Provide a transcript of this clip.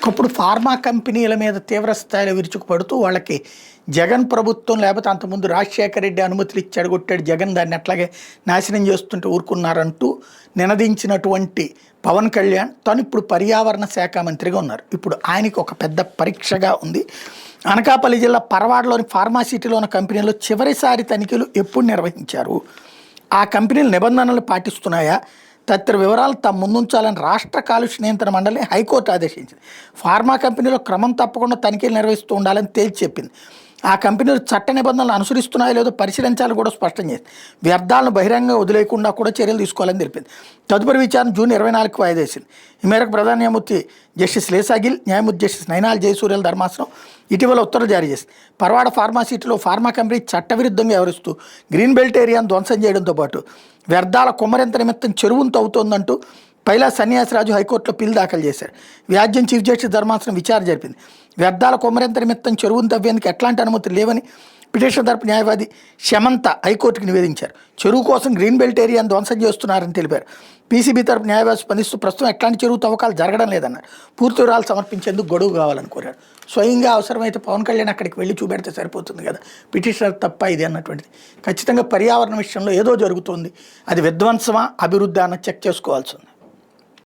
అప్పుడు ఫార్మా కంపెనీల మీద తీవ్ర స్థాయిలో విరుచుకుపడుతూ వాళ్ళకి జగన్ ప్రభుత్వం లేకపోతే అంతకుముందు రాజశేఖర రెడ్డి అనుమతులు ఇచ్చి అడగొట్టాడు, జగన్ దాన్ని అట్లాగే నాశనం చేస్తుంటే ఊరుకున్నారంటూ నినదించినటువంటి పవన్ కళ్యాణ్ తను ఇప్పుడు పర్యావరణ శాఖ మంత్రిగా ఉన్నారు. ఇప్పుడు ఆయనకి ఒక పెద్ద పరీక్షగా ఉంది. అనకాపల్లి జిల్లా పరవాడలోని ఫార్మాసిటీలో ఉన్న కంపెనీలో చివరిసారి తనిఖీలు ఎప్పుడు నిర్వహించారు, ఆ కంపెనీలు నిబంధనలు పాటిస్తున్నాయా తదితర వివరాలు తమ ముందుంచాలని రాష్ట్ర కాలుష్య నియంత్రణ మండలి హైకోర్టు ఆదేశించింది. ఫార్మా కంపెనీలో క్రమం తప్పకుండా తనిఖీలు నిర్వహిస్తూ ఉండాలని తేల్చి చెప్పింది. ఆ కంపెనీలు చట్ట నిబంధనలు అనుసరిస్తున్నాయో లేదో పరిశీలించాలని కూడా స్పష్టం చేసింది. వ్యర్థాలను బహిరంగంగా వదిలేయకుండా కూడా చర్యలు తీసుకోవాలని తెలిపింది. తదుపరి విచారణ జూన్ 24కు వాయిదా వేసింది. ఈ మేరకు ప్రధాన న్యాయమూర్తి జస్టిస్ లేసాగిల్, న్యాయమూర్తి జస్టిస్ నైనాల్ జయసూర్యల ధర్మాసనం ఇటీవల ఉత్తర్వులు జారీ చేసింది. పరవాడ ఫార్మాసిటీలో ఫార్మా కంపెనీ చట్టవిరుద్ధంగా వ్యవహరిస్తూ గ్రీన్ బెల్ట్ ఏరియాను ధ్వంసం చేయడంతో పాటు వ్యర్థాల కుమ్మరింత నిమిత్తం చెరువును తవ్వుతోందంటూ పైలా సన్యాసరాజు హైకోర్టులో పిల్ దాఖలు చేశారు. వ్యాజ్యం చీఫ్ జస్టిస్ ధర్మాసనం విచారణ జరిపింది. వ్యర్థాల కొమ్మరింత నిమిత్తం చెరువును తవ్వేందుకు ఎట్లాంటి అనుమతులు లేవని పిటిషన్ తరపు న్యాయవాది శమంత హైకోర్టుకు నివేదించారు. చెరువు కోసం గ్రీన్ బెల్ట్ ఏరియాను ధ్వంసం చేస్తున్నారని తెలిపారు. పీసీబీ తరపు న్యాయవాది స్పందిస్తూ ప్రస్తుతం ఎట్లాంటి చెరువు తవ్వకాలు జరగడం లేదన్నారు. పూర్తి వివరాలు సమర్పించేందుకు గడువు కావాలని కోరారు. స్వయంగా అవసరమైతే పవన్ కళ్యాణ్ అక్కడికి వెళ్ళి చూపెడితే సరిపోతుంది కదా, పిటిషనర్ తప్ప ఇది అన్నటువంటిది. ఖచ్చితంగా పర్యావరణ విషయంలో ఏదో జరుగుతుంది, అది విధ్వంసమా అభివృద్ధి అన్న చెక్ చేసుకోవాల్సి ఉంది.